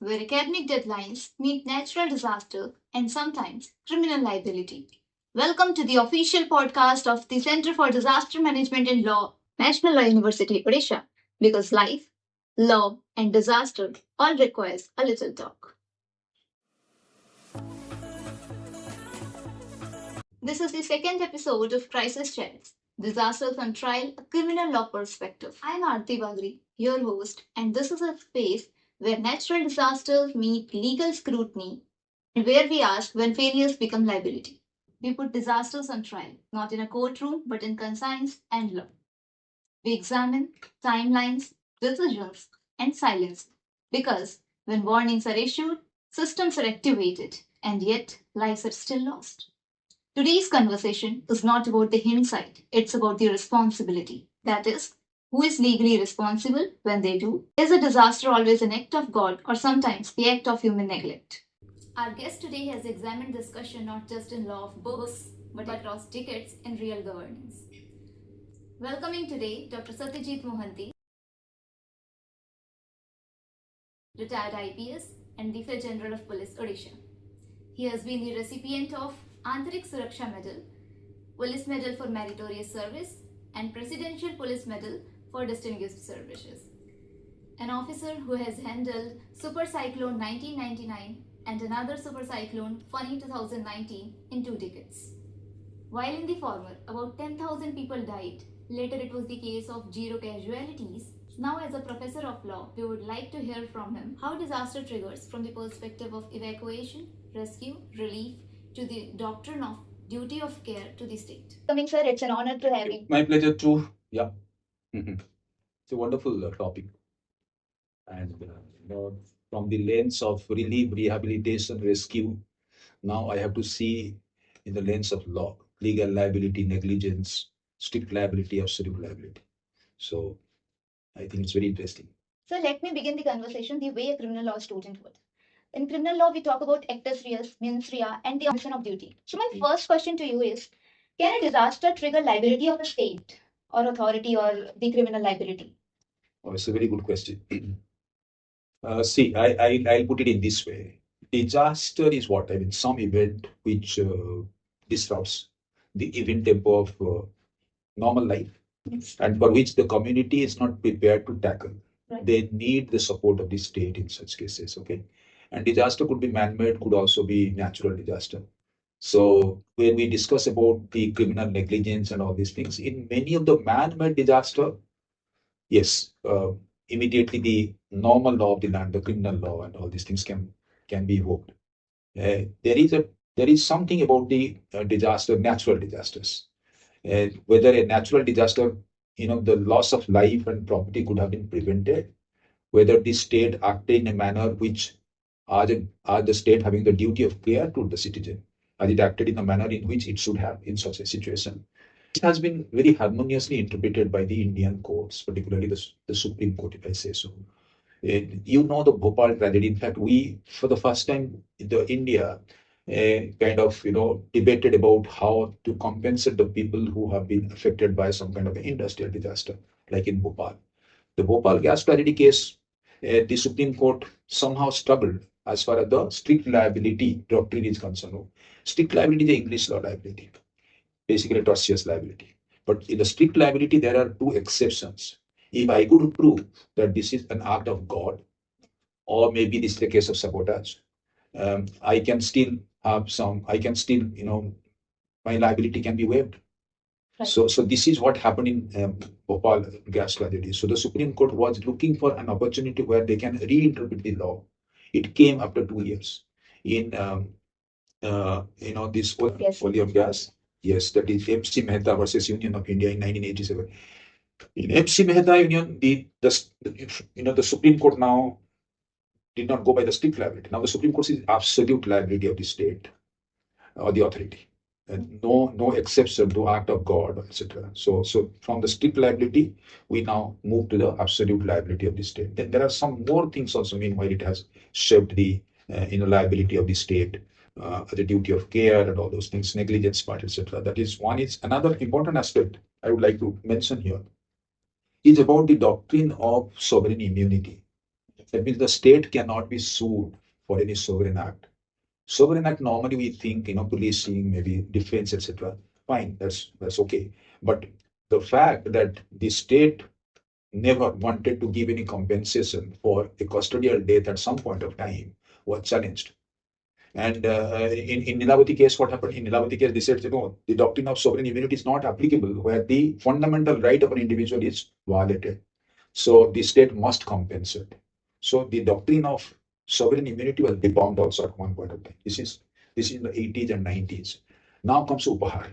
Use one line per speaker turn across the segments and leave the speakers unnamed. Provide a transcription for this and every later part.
where academic deadlines meet natural disaster and sometimes criminal liability. Welcome to the official podcast of the Center for Disaster Management and Law, National Law University Odisha, because life, law, and disaster all requires a little talk. This is the second episode of Crisis Chats, Disasters on Trial, a Criminal Law Perspective. I am Aarti Bagri, your host, and this is a space where natural disasters meet legal scrutiny and where we ask when failures become liability. We put disasters on trial, not in a courtroom, but in conscience and law. We examine timelines, decisions, and silence because when warnings are issued, systems are activated, and yet lives are still lost. Today's conversation is not about the hindsight, it's about the responsibility. That is, who is legally responsible when they do? Is a disaster always an act of God or sometimes the act of human neglect? Our guest today has examined this question not just in law of books, but across decades in real governance. Welcoming today Dr. Satyajit Mohanty, retired IPS and the Director General of Police Odisha. He has been the recipient of Antarik Suraksha Medal, Police Medal for Meritorious Service, and Presidential Police Medal for Distinguished Services. An officer who has handled Super Cyclone 1999 and another Super Cyclone Fani 2019 in 2 decades. While in the former, about 10,000 people died. Later, it was the case of 0 casualties. Now, as a professor of law, we would like to hear from him how disaster triggers from the perspective of evacuation, rescue, relief, to the doctrine of duty of care to the state. Coming, sir, it's an honor to have you.
My pleasure too. Yeah. It's a wonderful topic. And from the lens of relief, rehabilitation, rescue, now I have to see in the lens of law, legal liability, negligence, strict liability, absolute liability. So I think it's very interesting.
So let me begin the conversation the way a criminal law student would. In criminal law, we talk about actus reus, mens rea, and the omission of duty. So my first question to you is, can a disaster trigger liability of a state or authority or the criminal liability?
Oh, it's a very good question. See, I'll put it in this way. Disaster is what? I mean, some event which disrupts the event tempo of normal life, and for which the community is not prepared to tackle.
Right.
They need the support of the state in such cases. Okay, and disaster could be man-made, could also be natural disaster. So when we discuss about the criminal negligence and all these things, in many of the man-made disaster, yes, immediately the normal law of the land, the criminal law, and all these things can be evoked. There is something about the natural disasters. Whether a natural disaster, the loss of life and property could have been prevented, whether the state acted in a manner which are the state having the duty of care to the citizen, as it acted in the manner in which it should have in such a situation. It has been very harmoniously interpreted by the Indian courts, particularly the Supreme Court, if I say so. You know the Bhopal tragedy. In fact, we, for the first time, India kind of debated about how to compensate the people who have been affected by some kind of an industrial disaster, like in Bhopal. The Bhopal gas tragedy case, the Supreme Court somehow struggled as far as the strict liability doctrine is concerned. Strict liability is the English law liability, basically tortious liability. But in the strict liability, there are 2 exceptions. If I could prove that this is an act of God, or maybe this is a case of sabotage, I can still my liability can be waived. Right. So this is what happened in Bhopal gas tragedy. So the Supreme Court was looking for an opportunity where they can reinterpret the law. It came after 2 years in this oleum gas. Yes, that is MC Mehta versus Union of India in 1987. In MC Mehta Union, the Supreme Court now did not go by the strict liability. Now the Supreme Court is absolute liability of the state or the authority. And no exception to act of God, etc. So from the strict liability, we now move to the absolute liability of the state. Then there are some more things also. Meanwhile, it has shaped the liability of the state, the duty of care and all those things, negligence part, etc. That is one. Is another important aspect I would like to mention here is about the doctrine of sovereign immunity. That means the state cannot be sued for any sovereign act. Sovereign act, normally we think, policing, maybe defense, etc. Fine, that's okay. But the fact that the state never wanted to give any compensation for a custodial death at some point of time was challenged. And in Nilavati case, what happened? In Nilavati case, they said, the doctrine of sovereign immunity is not applicable where the fundamental right of an individual is violated. So the state must compensate. So the doctrine of sovereign immunity was debombed also at one point of time. This is in the 80s and 90s. Now comes Upahar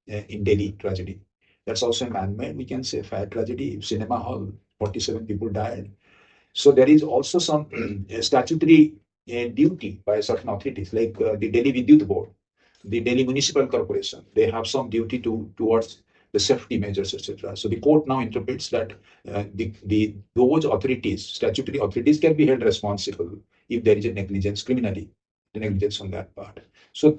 in Delhi tragedy. That's also a man-made, we can say, fair tragedy. Cinema hall, 47 people died. So there is also some statutory duty by certain authorities, like the Delhi Vidyut Board, the Delhi Municipal Corporation. They have some duty towards the safety measures, etc. So the court now interprets that those authorities, statutory authorities, can be held responsible if there is a negligence criminally, the negligence on that part. So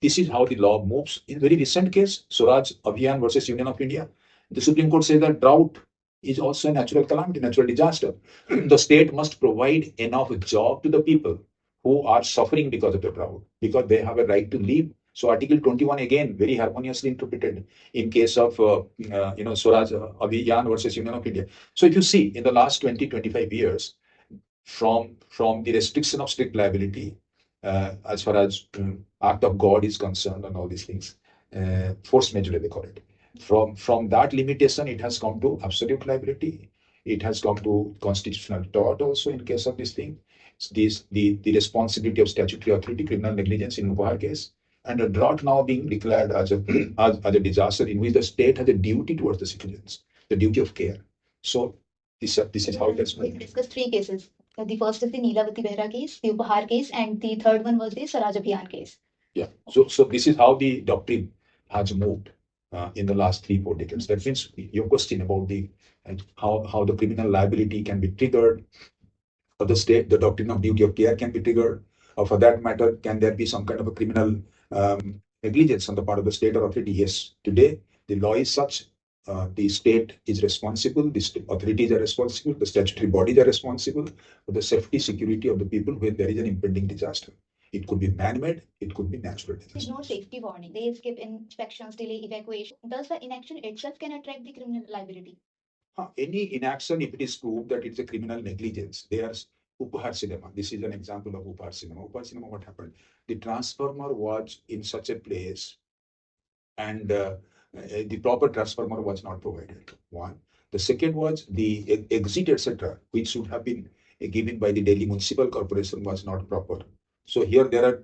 this is how the law moves. In very recent case, Swaraj Abhiyan versus Union of India, the Supreme Court says that drought is also a natural calamity, natural disaster. The state must provide enough job to the people who are suffering because of the drought, because they have a right to live. So Article 21 again very harmoniously interpreted in case of Swaraj Abhiyan versus Union of India. So if you see in the last 20-25 years, from the restriction of strict liability, as far as act of God is concerned and all these things, force majeure they call it. From that limitation, it has come to absolute liability. It has come to constitutional tort also in case of this thing. The responsibility of statutory authority, criminal negligence in Mubahar case, and a drought now being declared as a disaster in which the state has a duty towards the citizens, the duty of care. So this is how it is.
We discussed three cases. The first is the Neelavati Behra case, the Upahar case, and the third one was the Swaraj Abhiyan case.
Yeah. So this is how the doctrine has moved in the last 3-4 decades. That means your question about how the criminal liability can be triggered, or the state, the doctrine of duty of care can be triggered, or for that matter, can there be some kind of a criminal negligence on the part of the state or authority? Yes. Today, the law is such. The state is responsible, the authorities are responsible, the statutory bodies are responsible for the safety, security of the people when there is an impending disaster. It could be man-made, it could be natural disaster.
There's no safety warning. They skip inspections, delay evacuation. Thus, the inaction itself can attract the criminal liability.
Any inaction, if it is proved that it's a criminal negligence, there's Upahar cinema. This is an example of Upahar cinema. Upahar cinema, what happened? The transformer was in such a place, and the proper transformer was not provided. One. The second was the exit, etc., which should have been given by the Delhi Municipal Corporation was not proper. So here there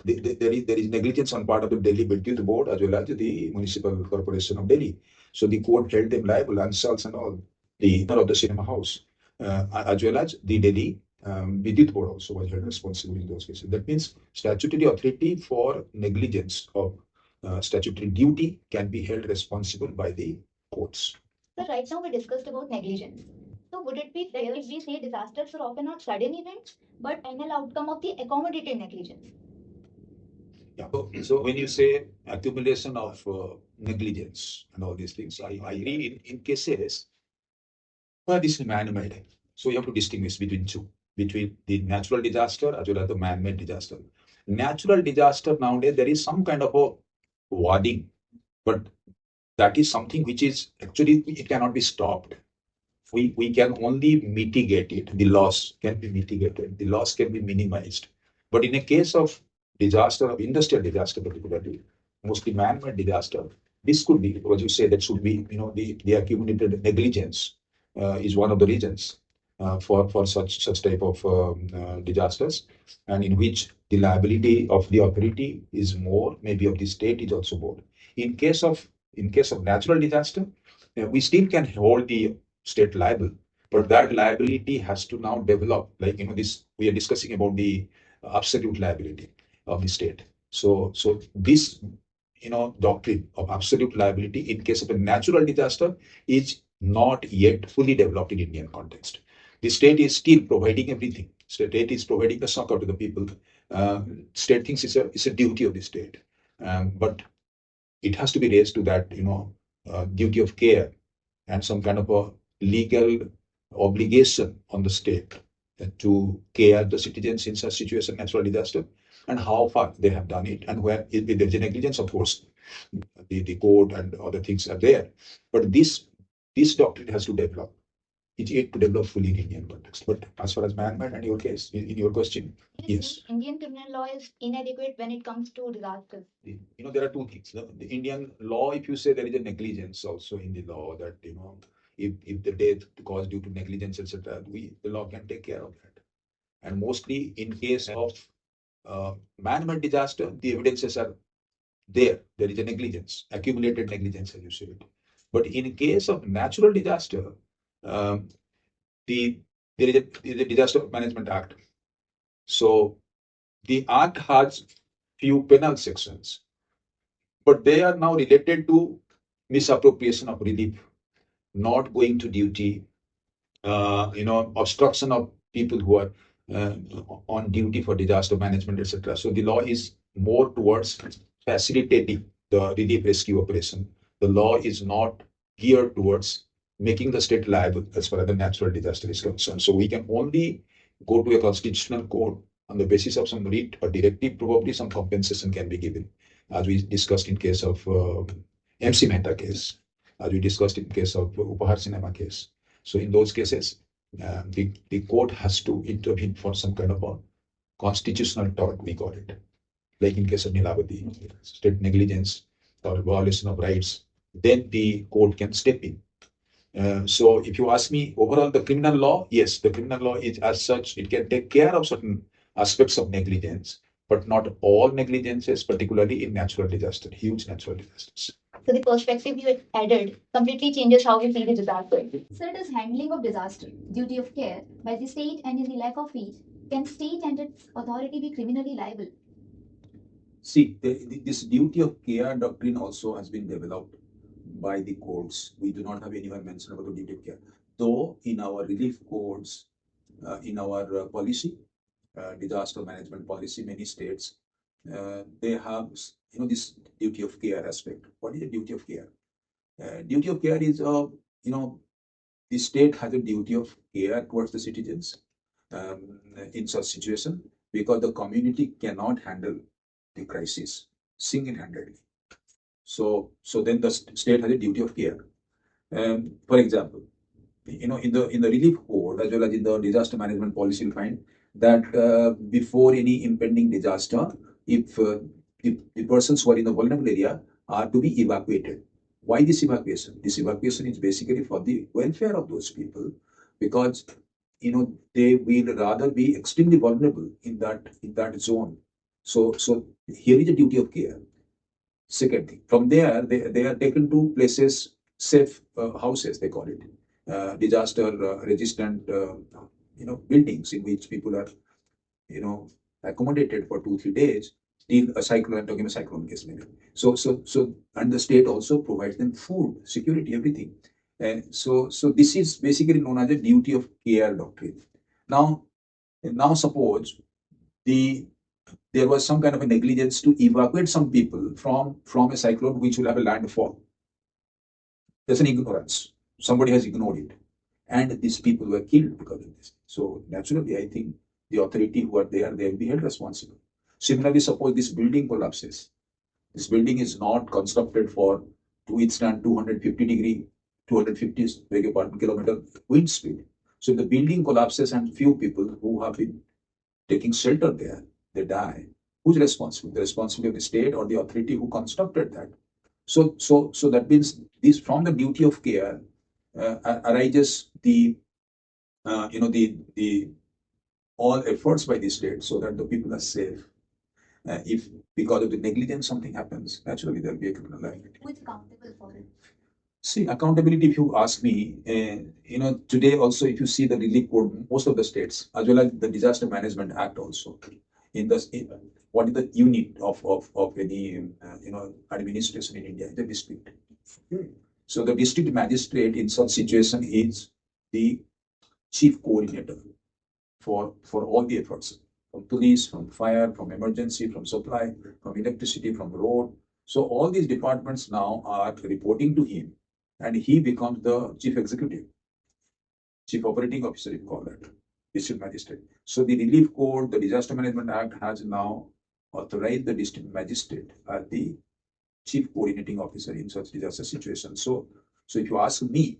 is negligence on part of the Delhi Vidyut Board as well as the Municipal Corporation of Delhi. So the court held them liable, Ansals and all, the owner of the cinema house, as well as the Delhi Vidyut Board also was held responsible in those cases. That means statutory authority for negligence of statutory duty can be held responsible by the courts.
So right now we discussed about negligence. So would it be fair if we say disasters are often not sudden events, but final outcome of the accommodated negligence?
Yeah. So when you say accumulation of negligence and all these things, I agree in cases where this is man-made. So you have to distinguish between two, between the natural disaster as well as the man-made disaster. Natural disaster nowadays, there is some kind of a wording, but that is something which is actually, it cannot be stopped. We can only mitigate it. The loss can be mitigated. The loss can be minimized. But in a case of disaster, of industrial disaster particularly, mostly man-made disaster, this could be, as you say, that should be, the accumulated negligence is one of the reasons for such type of disasters, and in which the liability of the authority is more, maybe of the state is also more. In case of natural disaster, we still can hold the state liable, but that liability has to now develop, like this we are discussing about the absolute liability of the state. So this doctrine of absolute liability in case of a natural disaster is not yet fully developed in Indian context. The state is still providing everything. State is providing the succor to the people. State thinks it's a duty of the state, but it has to be raised to that duty of care and some kind of a legal obligation on the state to care the citizens in such situation, natural disaster, and how far they have done it, and where if there is a negligence, of course, the code and other things are there. But this doctrine has to develop. It's yet to develop fully in Indian context. But as far as man-made and your case, in your question, yes.
Indian criminal law is inadequate when it comes to disasters.
There are two things. The Indian law, if you say there is a negligence also in the law that, if the death caused due to negligence, etc., the law can take care of that. And mostly in case of man-made disaster, the evidences are there. There is a negligence, accumulated negligence, as you said. But in case of natural disaster, um, there is a Disaster Management Act. So the act has few penal sections, but they are now related to misappropriation of relief, not going to duty, obstruction of people who are uh, on duty for disaster management, etc. So the law is more towards facilitating the relief rescue operation. The law is not geared towards making the state liable as far as the natural disaster is concerned. So we can only go to a constitutional court on the basis of some writ or directive. Probably some compensation can be given, as we discussed in case of MC Mehta case, as we discussed in case of Upahar Cinema case. So in those cases, the court has to intervene for some kind of a constitutional tort, we call it. Like in case of liability, state negligence or violation of rights, then the court can step in. So if you ask me overall, the criminal law, yes, the criminal law is as such, it can take care of certain aspects of negligence, but not all negligences, particularly in natural disaster, huge natural disasters.
So the perspective you added completely changes how we see the disaster. So it is handling of disaster, duty of care by the state, and in the lack of which can state and its authority be criminally liable?
See, this duty of care doctrine also has been developed by the courts. We do not have anywhere mention about the duty of care. Though in our relief codes, in our policy, disaster management policy, many states, they have, this duty of care aspect. What is the duty of care? Duty of care is, the state has a duty of care towards the citizens in such situation, because the community cannot handle the crisis single-handedly. So then the state has a duty of care. For example, in the relief code as well as in the disaster management policy, you find that before any impending disaster, if the persons who are in the vulnerable area are to be evacuated. Why this evacuation? This evacuation is basically for the welfare of those people, because they will rather be extremely vulnerable in that zone. So here is a duty of care. Second thing, from there they are taken to places, safe houses, they call it, disaster resistant buildings in which people are accommodated for 2-3 days till a cyclone. I'm talking a cyclone case maybe. So and the state also provides them food, security, everything. So this is basically known as a duty of care doctrine. Now suppose there was some kind of a negligence to evacuate some people from a cyclone which will have a landfall. There's an ignorance. Somebody has ignored it, and these people were killed because of this. So naturally, I think the authority who are there, they will be held responsible. Similarly, suppose this building collapses. This building is not constructed to withstand 250 kilometer wind speed. So if the building collapses and few people who have been taking shelter there, they die, who's responsible? The responsibility of the state or the authority who constructed that. So that means this, from the duty of care arises the all efforts by the state so that the people are safe. If because of the negligence something happens, naturally there will be a criminal liability.
Who is accountable for it?
See, accountability, if you ask me, today also, if you see the relief code, most of the states, as well as the Disaster Management Act also, what is the unit of any administration in India? The district. So the district magistrate in such situation is the chief coordinator for all the efforts, from police, from fire, from emergency, from supply, from electricity, from road. So all these departments now are reporting to him, and he becomes the chief executive, chief operating officer, you call that. district magistrate. So the Relief Code, the Disaster Management Act has now authorized the district magistrate as the chief coordinating officer in such disaster situations. So if you ask me,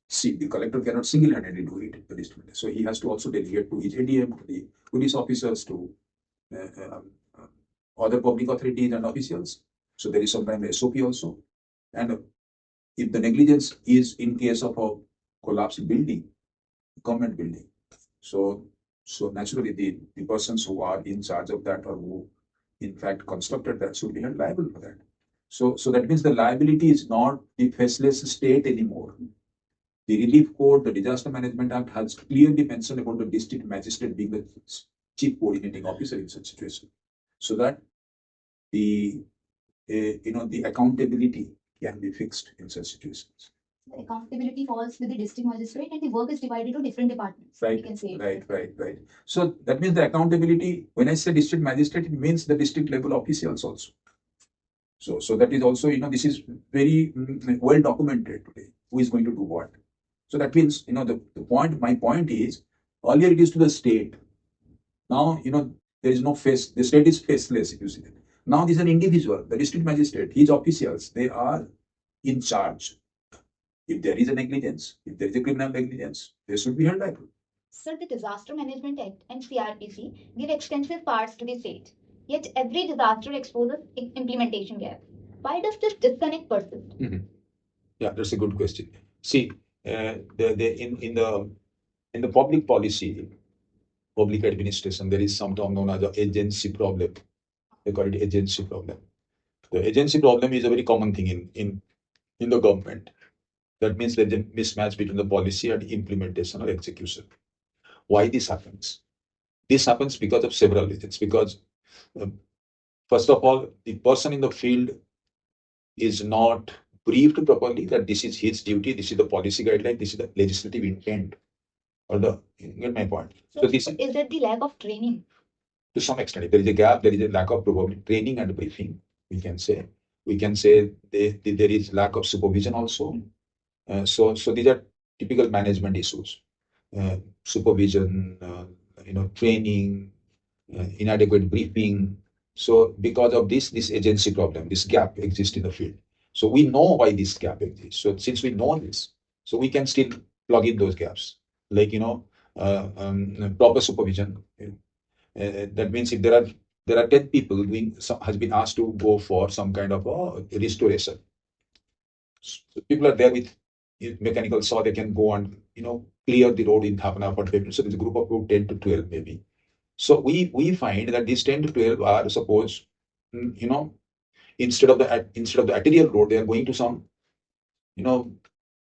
see, the collector cannot single-handedly do it, the district. So he has to also delegate to his ADM, to the police officers, to other public authorities and officials. So there is sometimes SOP also. And if the negligence is in case of a collapsed building, government building, so naturally the persons who are in charge of that or who in fact constructed that should be held liable for that. So that means the liability is not the faceless state anymore. The Relief Code, the Disaster Management Act has clearly mentioned about the district magistrate being the chief coordinating officer in such situation, so that the the accountability can be fixed in such situations.
The accountability falls with the district magistrate and the work is divided to different departments.
Right,
we can say.
Right. So that means the accountability, when I say district magistrate, it means the district level officials also. So that is also, this is very well documented today, who is going to do what. So that means, my point is, earlier it is to the state. Now, there is no face, the state is faceless, if you see that. Now, this is an individual, the district magistrate, his officials, they are in charge. If there is a negligence, if there is a criminal negligence, they should be held liable.
Sir, the Disaster Management Act and CRPC give extensive powers to the state. Yet every disaster exposes implementation gaps. Why does this disconnect persist?
Yeah, that's a good question. See, in the public policy, public administration, there is some term known as the agency problem. They call it agency problem. The agency problem is a very common thing in the government. That means there's a mismatch between the policy and implementation or execution. Why this happens? This happens because of several reasons. Because first of all, the person in the field is not briefed properly that this is his duty, this is the policy guideline, this is the legislative intent. You get my point?
So this is it the lack of training?
To some extent, if there is a gap, there is a lack of probably training and briefing, we can say. We can say there is lack of supervision also. So these are typical management issues. Supervision, training, inadequate briefing. So because of this agency problem, this gap exists in the field. So we know why this gap exists. So since we know this, so we can still plug in those gaps, like proper supervision. That means if there are 10 people has been asked to go for some kind of restoration. So people are there with mechanical saw, they can go and clear the road in half an hour, 45 minutes. So there's a group of about 10 to 12 maybe. So we find that these 10 to 12 are suppose, instead of the arterial road, they are going to some,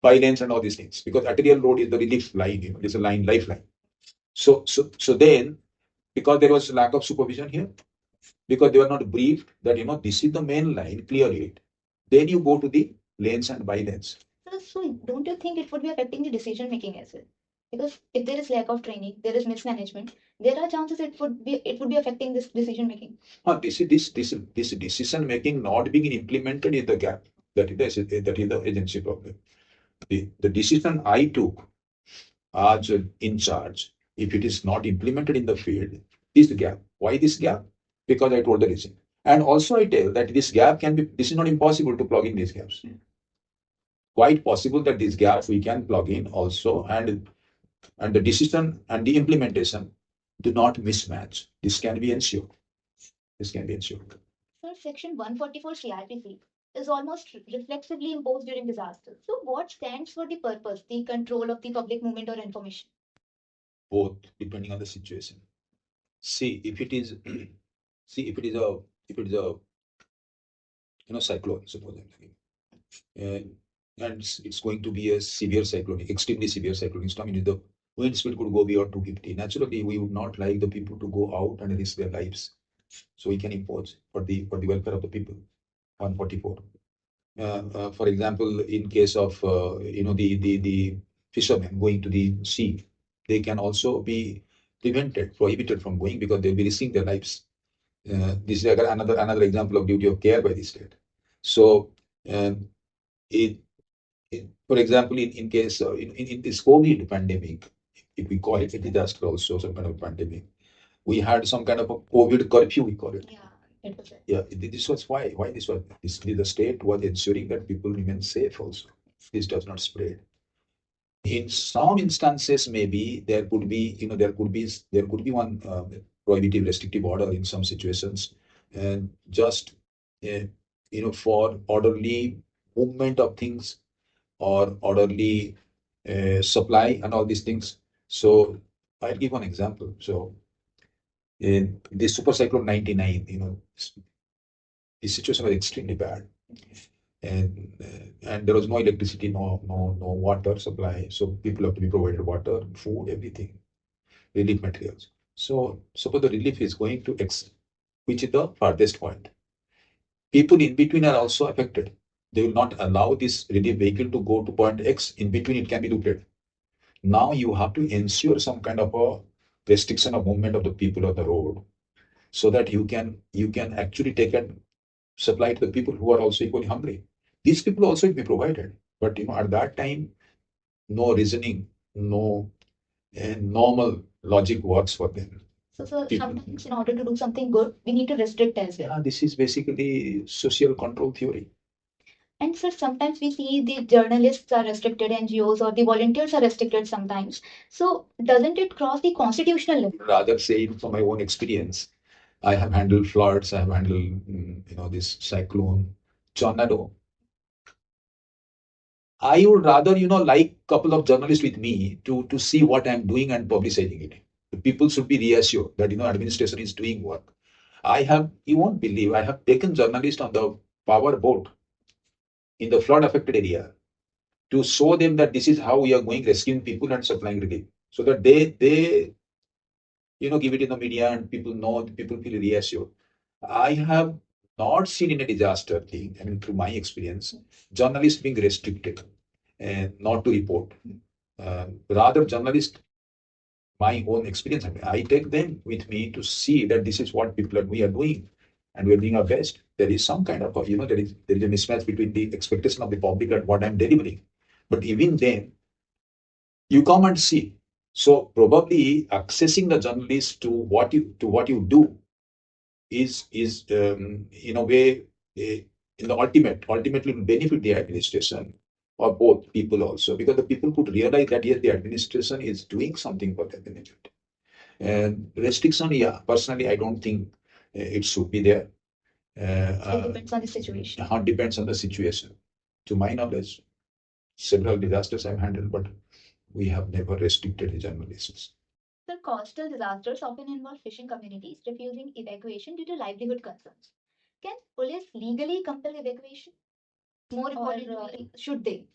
by-lanes and all these things, because arterial road is the relief line, it's a lifeline. So then, because there was lack of supervision here, because they were not briefed that, this is the main line, clear it. Then you go to the lanes and by-lanes.
So don't you think it would be affecting the decision making as well? Because if there is lack of training, there is mismanagement, there are chances it would be affecting this decision making.
This decision making not being implemented is the gap. That is the agency problem. The decision I took as in charge, if it is not implemented in the field, is the gap. Why this gap? Because I told the reason. And also I tell that this is not impossible to plug in these gaps. Quite possible that these gaps we can plug in also, and the decision and the implementation do not mismatch. This can be ensured.
Sir, Section 144 CRPC is almost reflexively imposed during disaster. So what stands for the purpose, the control of the public movement or information?
Both, depending on the situation. See, if it is a cyclone, suppose and it's going to be a severe cyclone, extremely severe cyclone storm. The wind speed could go beyond 250. Naturally, we would not like the people to go out and risk their lives. So we can impose for the welfare of the people. 144. For example, in case of the fishermen going to the sea, they can also be prohibited from going because they'll be risking their lives. This is another example of duty of care by the state. So, for example, in case in this COVID pandemic, if we call it a disaster also, some kind of pandemic. We had some kind of a COVID curfew, we call it.
Yeah, it was it.
Yeah, this was why. Why this was? This, the state was ensuring that people remain safe also. This does not spread. In some instances, maybe there could be, there could be one prohibitive restrictive order in some situations, and just for orderly movement of things or orderly supply and all these things. So I'll give one example. So in the super cyclone 99, the situation was extremely bad, and there was no electricity, no water supply. So people have to be provided water, food, everything, relief materials. So suppose the relief is going to X, which is the farthest point. People in between are also affected. They will not allow this relief vehicle to go to point X. In between, it can be looted. Now you have to ensure some kind of a restriction of movement of the people on the road, so that you can actually take and supply to the people who are also equally hungry. These people also will be provided. But at that time, no reasoning, no normal logic works for them.
So sometimes in order to do something good, we need to restrict as well.
This is basically social control theory.
And sir, sometimes we see the journalists are restricted, NGOs or the volunteers are restricted sometimes. So doesn't it cross the constitutional limit?
Rather say from my own experience, I have handled floods, I have handled this cyclone, tornado. I would rather, like couple of journalists with me to see what I'm doing and publicizing it. The people should be reassured that administration is doing work. You won't believe, I have taken journalists on the power boat in the flood affected area to show them that this is how we are going rescuing people and supplying relief, so that they give it in the media and people know, people feel reassured. I have not seen in a disaster thing, I mean, through my experience, journalists being restricted and not to report. Rather, journalists, my own experience, I take them with me to see that this is what we are doing, and we're doing our best. There is some kind of, there is a mismatch between the expectation of the public and what I'm delivering. But even then, you come and see. So probably accessing the journalist to what you do is in a way, in the ultimately will benefit the administration or both people also, because the people could realize that yes, the administration is doing something for their benefit. And restriction, yeah, personally, I don't think it should be there.
It depends on the situation.
It depends on the situation. To my knowledge, several disasters I've handled, but we have never restricted the journalists.
The coastal disasters often involve fishing communities refusing evacuation due to livelihood concerns. Can police legally compel evacuation? More importantly, should they?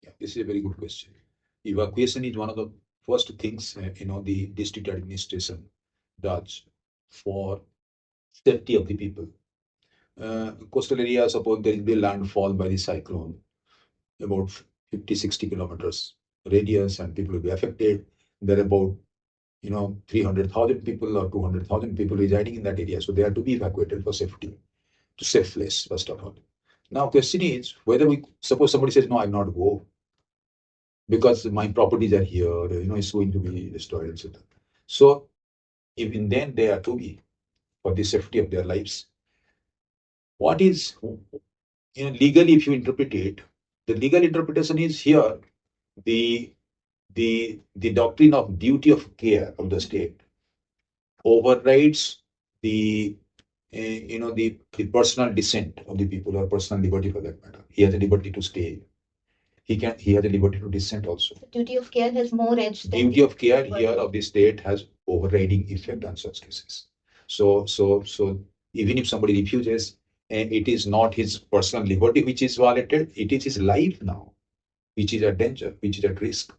Yeah, this is a very good question. Evacuation is one of the first things the district administration does for safety of the people. Coastal area, suppose there will be landfall by the cyclone, about 50, 60 kilometers radius, and people will be affected. There are about 300,000 people or 200,000 people residing in that area, so they are to be evacuated for safety, to safe place first of all. Now, question is whether we suppose somebody says no, I'll not go because my properties are here, it's going to be destroyed, etc. So even then they are to be for the safety of their lives. What is legally, if you interpret it, the legal interpretation is here the the doctrine of duty of care of the state overrides the the personal dissent of the people, or personal liberty for that matter. He has a liberty to stay. He has a liberty to dissent also.
Duty of care has more edge than
Duty of care here of the state has overriding effect on such cases. So even if somebody refuses, and it is not his personal liberty which is violated, it is his life now which is at danger, which is at risk.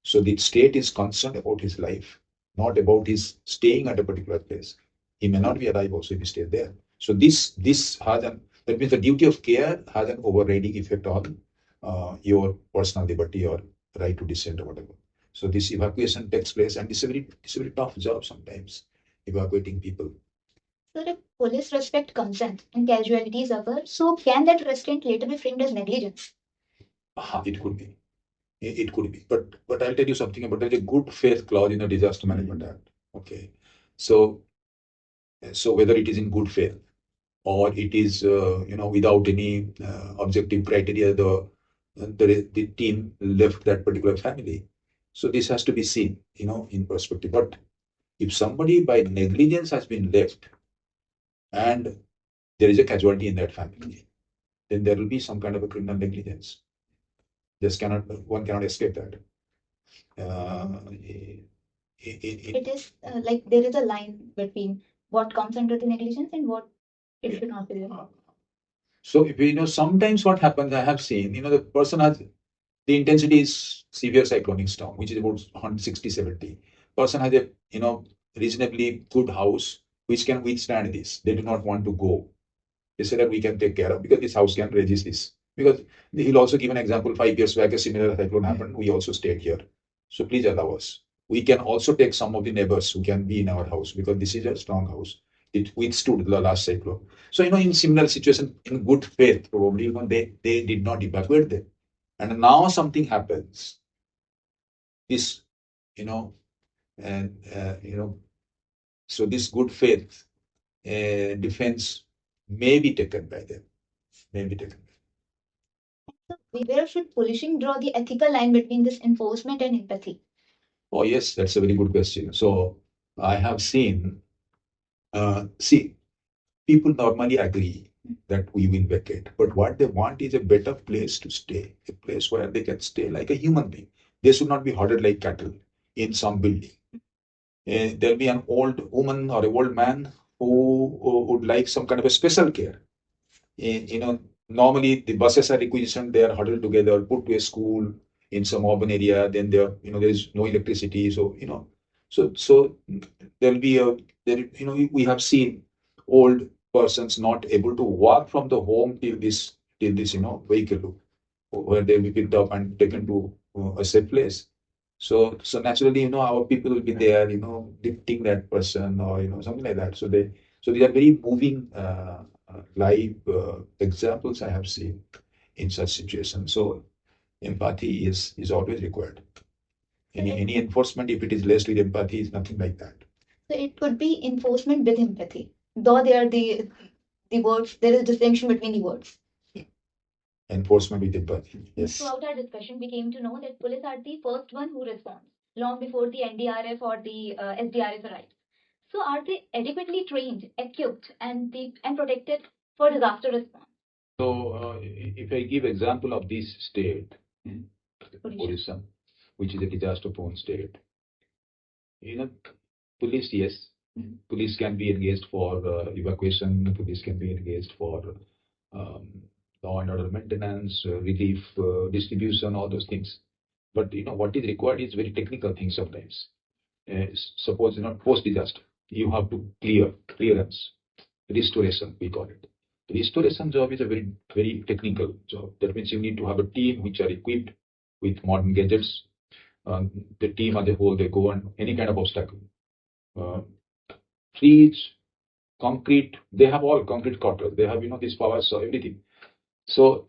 So the state is concerned about his life, not about his staying at a particular place. He may not be alive also if he stays there. So this has that means the duty of care has an overriding effect on your personal liberty or right to dissent or whatever. So this evacuation takes place, and it's a very tough job sometimes, evacuating people.
So if police respect consent and casualties occur, so can that restraint later be framed as negligence?
It could be. It could be, but I'll tell you something about there's a good faith clause in the Disaster Management Act. Okay, so whether it is in good faith or it is without any objective criteria, the team left that particular family. So this has to be seen, in perspective. But if somebody by negligence has been left and there is a casualty in that family, then there will be some kind of a criminal negligence. One cannot escape that.
It is like there is a line between what comes under the negligence and what it should not be there.
So if sometimes what happens, I have seen, the person has the intensity is severe cyclonic storm, which is about 160, 70. Person has a reasonably good house which can withstand this. They do not want to go. They say that we can take care of because this house can resist this. Because he'll also give an example. 5 years back, a similar cyclone happened. We also stayed here. So please allow us. We can also take some of the neighbors who can be in our house because this is a strong house. It withstood the last cyclone. So, in similar situation, in good faith, probably, they did not evacuate them. And now something happens. This, and, so this good faith defense may be taken by them. May be taken.
So where should policing draw the ethical line between this enforcement and empathy?
Oh, yes, that's a very good question. So I have seen, see, people normally agree that we will vacate, but what they want is a better place to stay, a place where they can stay like a human being. They should not be herded like cattle in some building. There'll be an old woman or an old man who would like some kind of a special care. Normally the buses are requisitioned, they are huddled together, put to a school in some urban area, then there is no electricity. So, so there'll be we have seen old persons not able to walk from the home till this, vehicle where they'll be picked up and taken to a safe place. So naturally, our people will be there, lifting that person or, something like that. So these are very moving, live examples I have seen in such situations. So empathy is always required. Any enforcement, if it is less with empathy, is nothing like that.
So it could be enforcement with empathy, though they are the words. There is distinction between the words.
Enforcement with empathy. Yes.
Throughout our discussion, we came to know that police are the first one who responds long before the NDRF or the SDRF arrives. So are they adequately trained, equipped, and protected for disaster response?
So if I give example of this state, Odisha, which is a disaster-prone state, police, yes, police can be engaged for evacuation. Police can be engaged for law and order maintenance, relief, distribution, all those things. But what is required is very technical things sometimes. Suppose post-disaster, you have to clearance, restoration, we call it. Restoration job is a very, very technical job. That means you need to have a team which are equipped with modern gadgets. The team as a whole, they go on any kind of obstacle. Trees, concrete, they have all concrete cutters. They have, these powers, so everything. So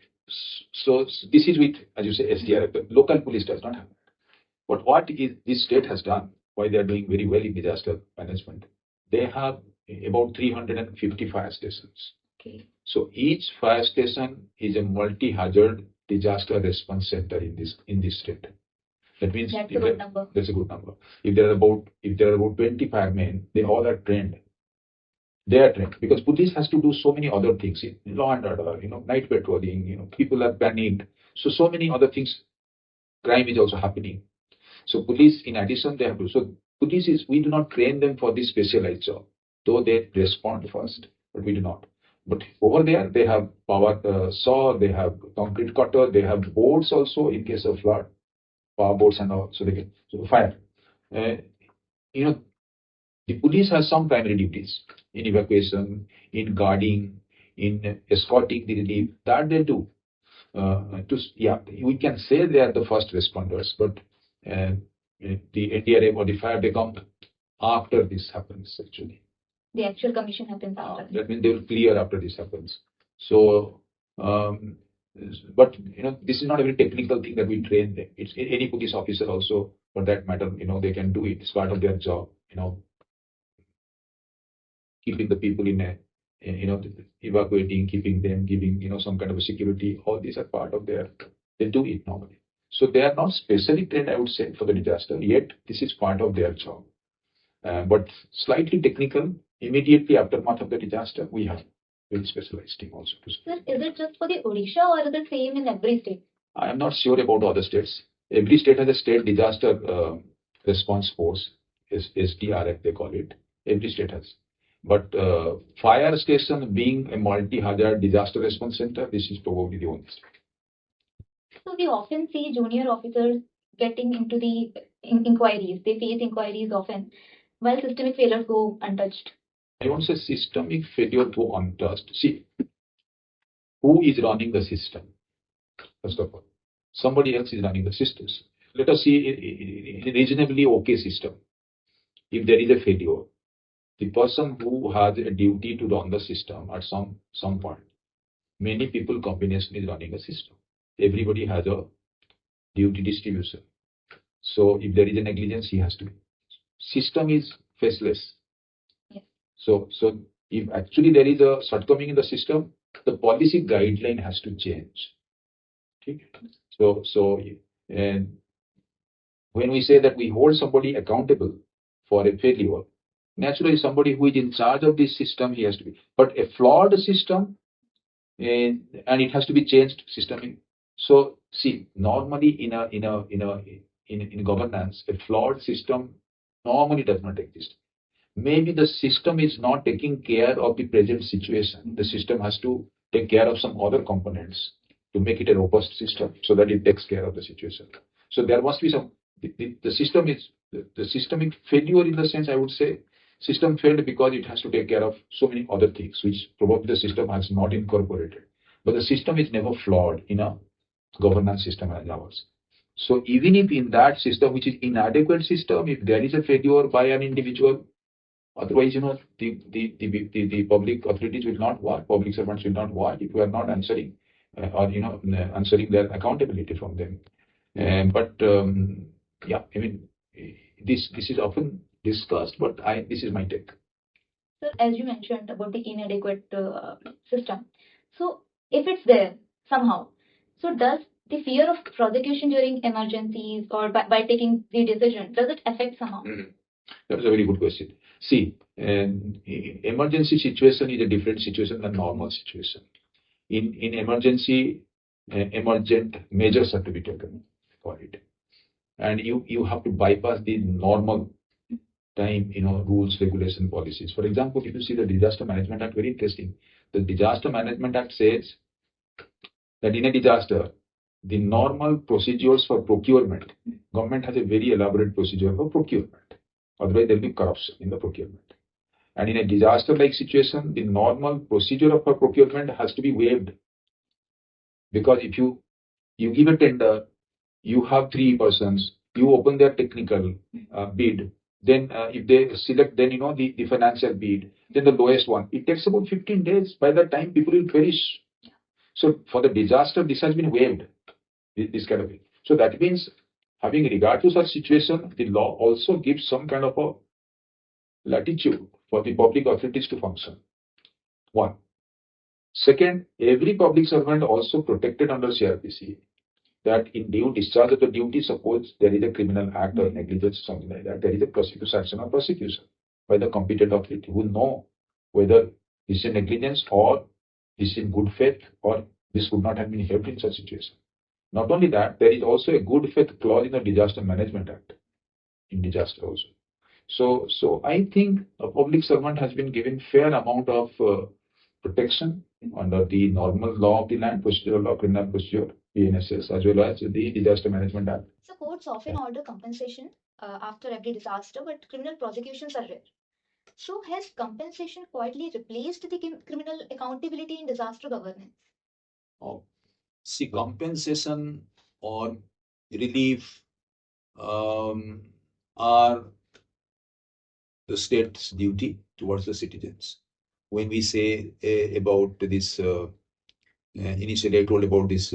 this is with, as you say, SDRF. The local police does not have. But what is this state has done, why they are doing very well in disaster management, they have about 350 fire stations.
Okay.
So each fire station is a multi-hazard disaster response center in this state. That means
that's a good number.
That's a good number. If there are about 20 firemen, they all are trained. They are trained because police has to do so many other things, law and order, night patrolling, people are panicked. So many other things. Crime is also happening. So police, in addition, they have to. So we do not train them for this specialized job, though they respond first, but we do not. But over there, they have power saw, they have concrete cutter, they have boards also in case of flood, power boards and all. So they can fire. The police has some primary duties in evacuation, in guarding, in escorting the relief. That they do. We can say they are the first responders, but the NDRF or the fire, they come after this happens actually.
The actual commission happens after.
That means they will clear after this happens. So But this is not a very technical thing that we train them. It's any police officer also, for that matter, they can do it. It's part of their job. Keeping the people in a, evacuating, keeping them, giving some kind of a security. All these are part of their. They do it normally. So they are not specially trained, I would say, for the disaster. Yet this is part of their job. But slightly technical. Immediately aftermath of the disaster, we have very specialized team also.
Sir, is it just for the Odisha or is it the same in every state?
I am not sure about other states. Every state has a state disaster response force, SDRF they call it. Every state has. But fire station being a multi-hazard disaster response center, this is probably the only state.
So we often see junior officers getting into the inquiries. They face inquiries often, while systemic failures go untouched.
I won't say systemic failure go untouched. See, who is running the system? First of all, somebody else is running the systems. Let us see a reasonably okay system. If there is a failure, the person who has a duty to run the system at some point, many people combination is running a system. Everybody has a duty distribution. So if there is a negligence, he has to. System is faceless.
Yes.
So if actually there is a shortcoming in the system, the policy guideline has to change. Okay? So and when we say that we hold somebody accountable for a failure, naturally somebody who is in charge of this system, he has to be. But a flawed system, and it has to be changed system. So see, normally in governance, a flawed system normally does not exist. Maybe the system is not taking care of the present situation. The system has to take care of some other components to make it a robust system so that it takes care of the situation. So there must be some. The system is the systemic failure in the sense, I would say system failed because it has to take care of so many other things which probably the system has not incorporated. But the system is never flawed in a governance system as ours. So even if in that system, which is inadequate system, if there is a failure by an individual, otherwise, the public authorities will not work, public servants will not work if we are not answering or answering their accountability from them. But yeah, I mean, this is often discussed, but this is my take.
Sir, as you mentioned about the inadequate system, so if it's there somehow, so does the fear of prosecution during emergencies or by taking the decision, does it affect somehow?
That is a very good question. See, emergency situation is a different situation than normal situation. In emergency, emergent measures have to be taken for it, and you have to bypass the normal time, rules, regulation, policies. For example, if you see the Disaster Management Act, very interesting. The Disaster Management Act says that in a disaster, the normal procedures for procurement, government has a very elaborate procedure for procurement. Otherwise, there will be corruption in the procurement. And in a disaster-like situation, the normal procedure of procurement has to be waived. Because if you give a tender, you have three persons, you open their technical bid, then if they select, then the financial bid, then the lowest one. It takes about 15 days. By that time, people will perish. So for the disaster, this has been waived, this kind of thing. So that means, having regard to such situation, the law also gives some kind of a latitude for the public authorities to function. One. Second, every public servant also protected under CRPC, that in due discharge of the duty, suppose there is a criminal act or negligence, something like that, there is a prosecution, action or prosecution by the competent authority who know whether this is a negligence or this is in good faith or this would not have been helped in such situation. Not only that, there is also a good faith clause in the Disaster Management Act, in disaster also. So I think a public servant has been given fair amount of protection under the normal law of the land, procedural law, criminal procedure, PNSS, as well as the Disaster Management Act.
So courts often order compensation after every disaster, but criminal prosecutions are rare. So has compensation quietly replaced the criminal accountability in disaster governance?
Oh, see, compensation or relief are the state's duty towards the citizens. When we say about this initially I told about this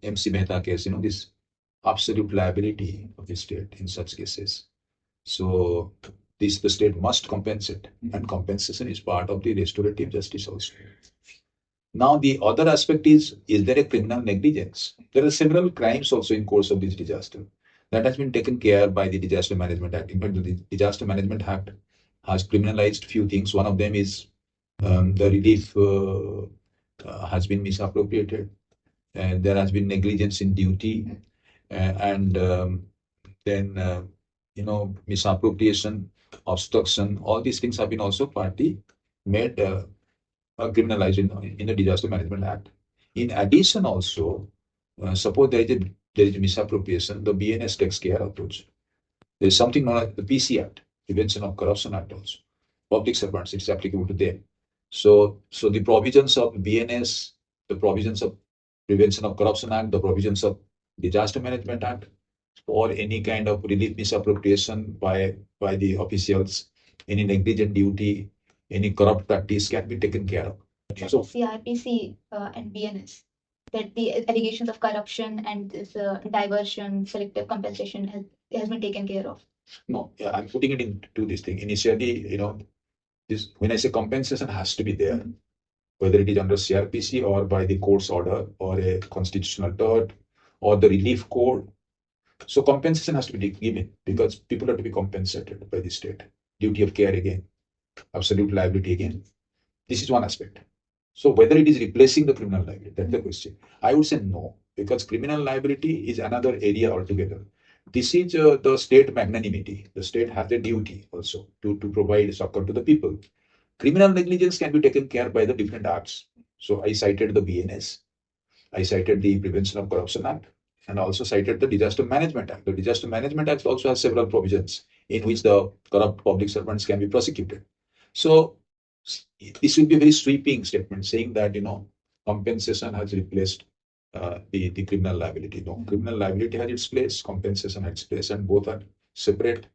MC Mehta case, this absolute liability of the state in such cases. So this the state must compensate, and compensation is part of the restorative justice also. Now the other aspect is there a criminal negligence? There are several crimes also in course of this disaster that has been taken care by the Disaster Management Act. In fact, the Disaster Management Act has criminalized few things. One of them is the relief has been misappropriated, and there has been negligence in duty, and then misappropriation, obstruction. All these things have been also partly made criminalized in the Disaster Management Act. In addition, also, suppose there is a misappropriation, the BNS takes care of those. There is something known as the PC Act, Prevention of Corruption Act also. Public servants, it's applicable to them. So the provisions of BNS, the provisions of Prevention of Corruption Act, the provisions of Disaster Management Act, or any kind of relief misappropriation by the officials, any negligent duty, any corrupt practice can be taken care of. So
CRPC and BNS, that the allegations of corruption and this diversion, selective compensation has been taken care of.
no, yeah, I'm putting it into this thing. Initially, this when I say compensation has to be there, whether it is under CRPC or by the court's order or a constitutional tort or the relief code. So compensation has to be given because people have to be compensated by the state. Duty of care again, absolute liability again. This is one aspect. So whether it is replacing the criminal liability, that's the question. I would say no, because criminal liability is another area altogether. This is the state magnanimity. The state has a duty also to provide succor to the people. Criminal negligence can be taken care by the different acts. So I cited the BNS, I cited the Prevention of Corruption Act, and also cited the Disaster Management Act. The Disaster Management Act also has several provisions in which the corrupt public servants can be prosecuted. So this will be a very sweeping statement saying that compensation has replaced the criminal liability. No, criminal liability has its place, compensation has its place, and both are separate.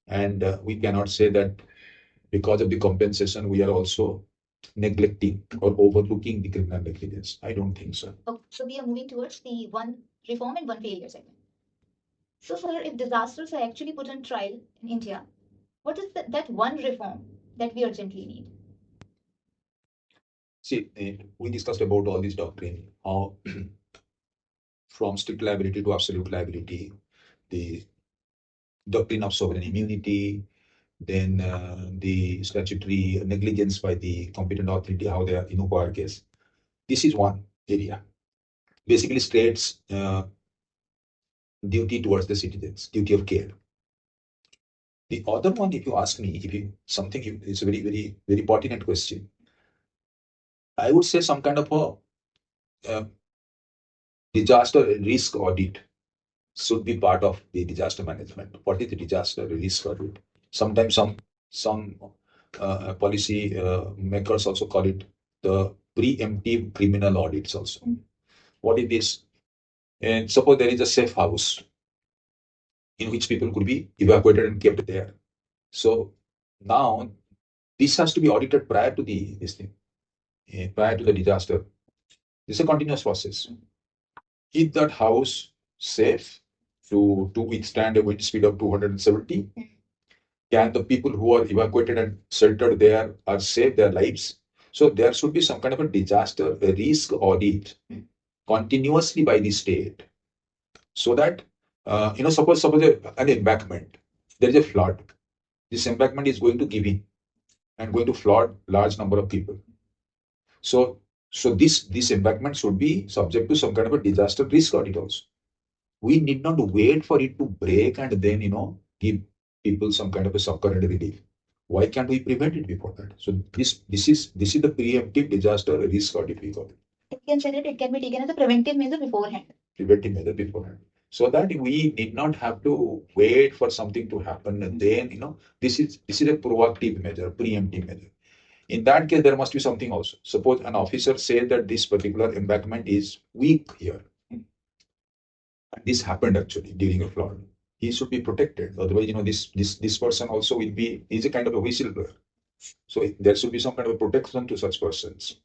And we cannot say that because of the compensation we are also neglecting or overlooking the criminal negligence. I don't think so.
Okay, so we are moving towards the one reform and one failure segment. So, sir, if disasters are actually put on trial in India, what is that one reform that we urgently need?
See, we discussed about all this doctrine, how from strict liability to absolute liability, the doctrine of sovereign immunity, then the statutory negligence by the competent authority, how they are in Upar case. This is one area. Basically, states duty towards the citizens, duty of care. The other one, if you ask me, it's a very, very, very pertinent question. I would say some kind of a disaster risk audit should be part of the disaster management. What is the disaster risk audit? Sometimes some policy makers also call it the preemptive criminal audits also. What is this? And suppose there is a safe house in which people could be evacuated and kept there. So now this has to be audited prior to this thing, prior to the disaster. This is a continuous process. Is that house safe to withstand a wind speed of 270? Can the people who are evacuated and sheltered there are safe their lives? So there should be some kind of a disaster risk audit continuously by the state, so that suppose an embankment, there is a flood. This embankment is going to give in and going to flood large number of people. So this embankment should be subject to some kind of a disaster risk audit also. We need not wait for it to break and then give people some kind of a succor and relief. Why can't we prevent it before that? So this is the preemptive disaster risk audit we call it.
It can say that it can be taken as a preventive measure beforehand.
Preventive measure beforehand. So that we need not have to wait for something to happen and then this is a proactive measure, preemptive measure. In that case, there must be something also. Suppose an officer says that this particular embankment is weak here. And this happened actually during a flood. He should be protected. Otherwise, this person also is a kind of a whistleblower. So there should be some kind of a protection to such persons.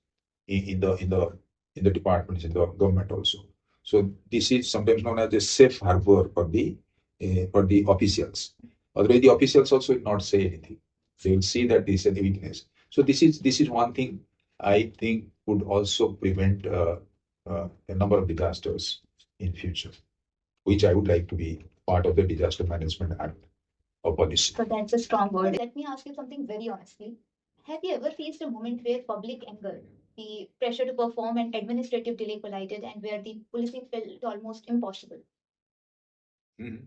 in the departments, in the government also. So this is sometimes known as a safe harbor for the officials. Otherwise, the officials also will not say anything. They will see that this is a weakness. So this is one thing I think would also prevent a number of disasters in future, which I would like to be part of the Disaster Management Act of policy.
So that's a strong word. Let me ask you something very honestly. Have you ever faced a moment where public anger, the pressure to perform, and administrative delay collided, and where the policing felt almost impossible?
Mhm.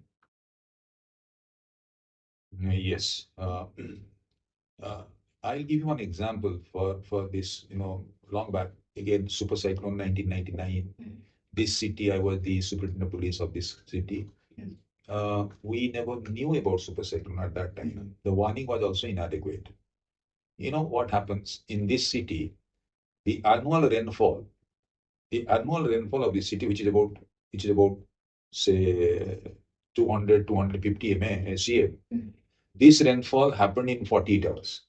Yes. Uh, I'll give you one example for this, long back. Again, Super Cyclone 1999. This city, I was the superintendent of police of this city. We never knew about Super Cyclone at that time. The warning was also inadequate. You know what happens in this city? The annual rainfall, the annual rainfall of the city, which is about say 200, 250 SCM. This rainfall happened in 48 hours.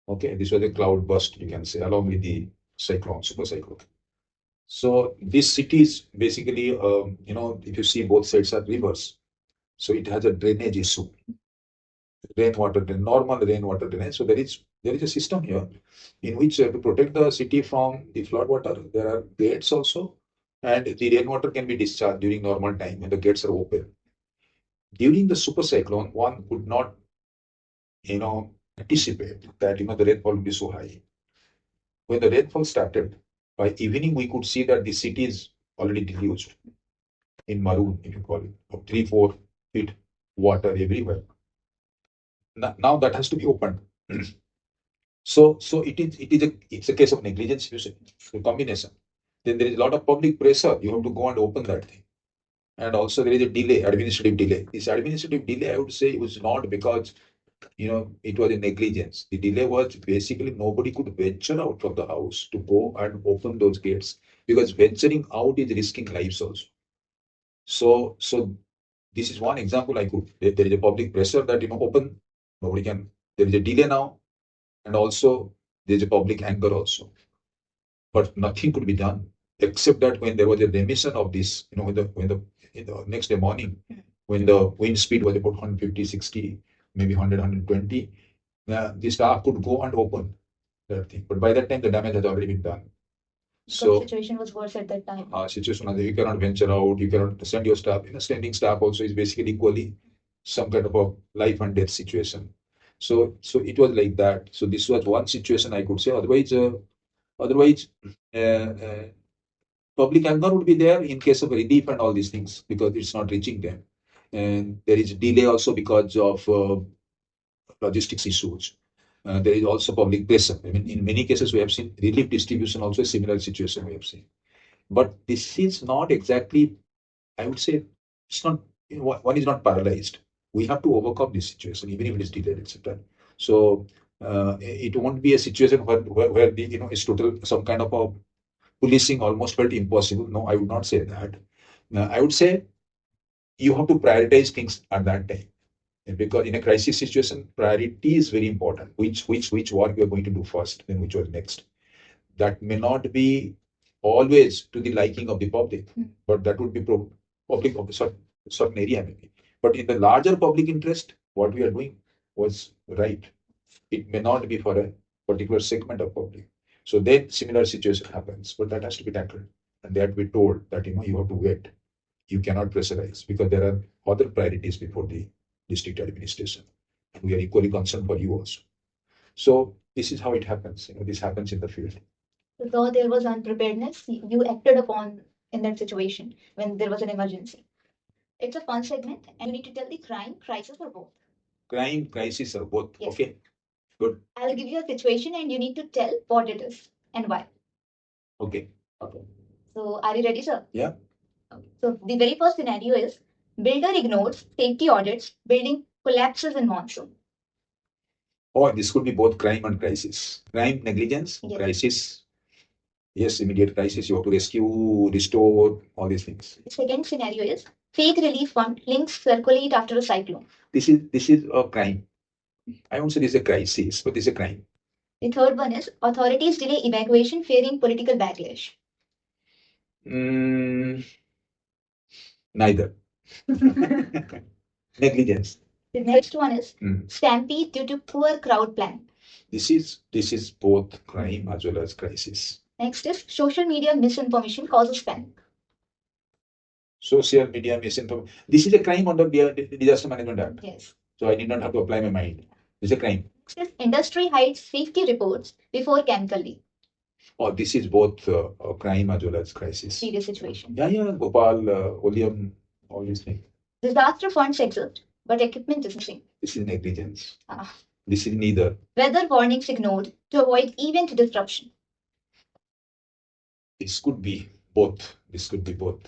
Okay, this was a cloud burst, you can say, along with the cyclone, super cyclone. So this city is basically, if you see both sides are rivers, so it has a drainage issue, rainwater, the normal rainwater drainage. So there is a system here in which to protect the city from the flood water, there are gates also, and the rainwater can be discharged during normal time when the gates are open. During the super cyclone, one could not, anticipate that the rainfall will be so high. When the rainfall started, by evening we could see that the city is already deluged in maroon, if you call it, of 3, 4 feet water everywhere. Now that has to be opened. So it's a case of negligence, you say, the combination. Then there is a lot of public pressure. You have to go and open that thing. And also there is a delay, administrative delay. This administrative delay, I would say, was not because it was a negligence. The delay was basically nobody could venture out of the house to go and open those gates because venturing out is risking lives also. So this is one example I could. There is a public pressure that open, nobody can. There is a delay now, and also there is a public anger also. But nothing could be done except that when there was a remission of this, when the in the next day morning, when the wind speed was about 150, 60, maybe 100, 120, the staff could go and open that thing. But by that time, the damage has already been done. So
situation was worse at that time.
Situation was you cannot venture out, you cannot send your staff. Sending staff also is basically equally some kind of a life and death situation. So it was like that. So this was one situation I could say. Otherwise, uh, uh, public anger would be there in case of relief and all these things because it's not reaching them. And there is delay also because of logistics issues. There is also public pressure. I mean, in many cases, we have seen relief distribution also a similar situation we have seen. But this is not exactly, I would say, it's not, one is not paralyzed. We have to overcome this situation, even if it is delayed, etc. So it won't be a situation where the, it's total, some kind of a policing almost felt impossible. No, I would not say that. I would say you have to prioritize things at that time. Because in a crisis situation, priority is very important. Which work you are going to do first, then which was next. That may not be always to the liking of the public, but that would be public of a certain area maybe. But in the larger public interest, what we are doing was right. It may not be for a particular segment of public. So then similar situation happens, but that has to be tackled. And they have to be told that you have to wait. You cannot pressurize because there are other priorities before the district administration. And we are equally concerned for you also. So this is how it happens. This happens in the field.
Though there was unpreparedness, you acted upon in that situation when there was an emergency. It's a fun segment, and you need to tell the crime, crisis, or both.
Crime, crisis, or both.
Yes.
Okay, good.
I'll give you a situation, and you need to tell what it is and why.
Okay.
Okay. So, are you ready, sir?
Yeah.
Okay. So, the very first scenario is builder ignores safety audits, building collapses in monsoon.
Oh, this could be both crime and crisis. Crime, negligence,
Yes.
crisis. Yes, immediate crisis. You have to rescue, restore, all these things.
The second scenario is fake relief fund links circulate after a cyclone.
This is a crime. I won't say this is a crisis, but this is a crime.
The third one is authorities delay evacuation fearing political backlash.
Neither. Negligence.
The next one is stampede due to poor crowd plan.
This is both crime as well as crisis.
Next is social media misinformation causes panic.
Social media misinformation. This is a crime under Disaster Management Act.
Yes.
So I did not have to apply my mind. This is a crime.
Next is industry hides safety reports before chemical leak.
Oh, this is both a crime as well as crisis.
Serious situation.
Yeah, Gopal, Oleum, all these things.
Disaster funds exist, but equipment is missing.
This is negligence. This is neither.
Weather warnings ignored to avoid event disruption.
This could be both. This could be both.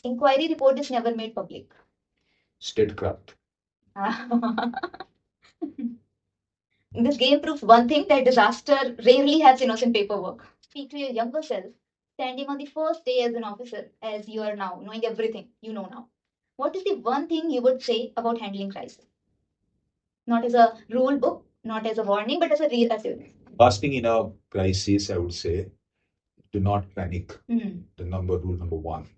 Inquiry report is never made public.
Statecraft.
This game proves one thing, that disaster rarely has innocent paperwork. Speak to your younger self, standing on the first day as an officer, as you are now, knowing everything you know now. What is the one thing you would say about handling crisis? Not as a rule book, not as a warning, but as a reassurance.
First thing in a crisis, I would say, do not panic. The rule number one.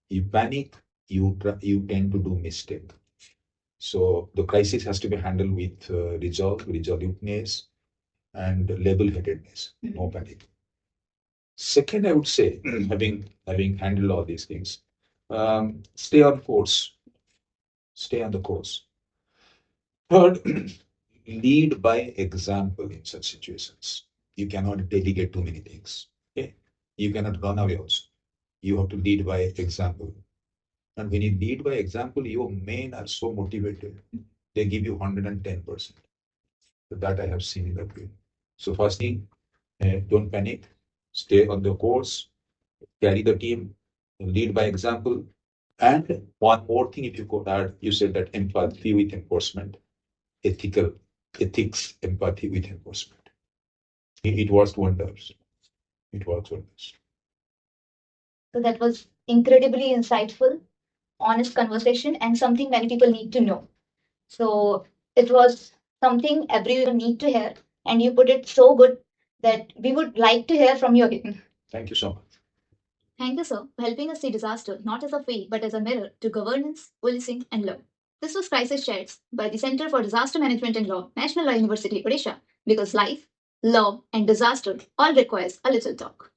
You panic, you tend to do mistake. So the crisis has to be handled with resoluteness, and level-headedness. No panic. Second, I would say, having handled all these things, stay on course. Stay on the course. Third, lead by example in such situations. You cannot delegate too many things. Okay? You cannot run away also. You have to lead by example. And when you lead by example, your men are so motivated. They give you 110%. So that I have seen in the field. So first thing, don't panic. Stay on the course. Carry the team. Lead by example. And one more thing, if you could add, you said that empathy with enforcement. Ethics, empathy with enforcement. It works wonders. It works wonders.
So that was incredibly insightful, honest conversation, and something many people need to know. So it was something everyone need to hear, and you put it so good that we would like to hear from you again.
Thank you so much.
Thank you, sir, for helping us see disaster not as a fate but as a mirror to governance, policing, and law. This was Crisis Chats by the Center for Disaster Management and Law, National Law University Odisha, because life, law, and disaster all requires a little talk.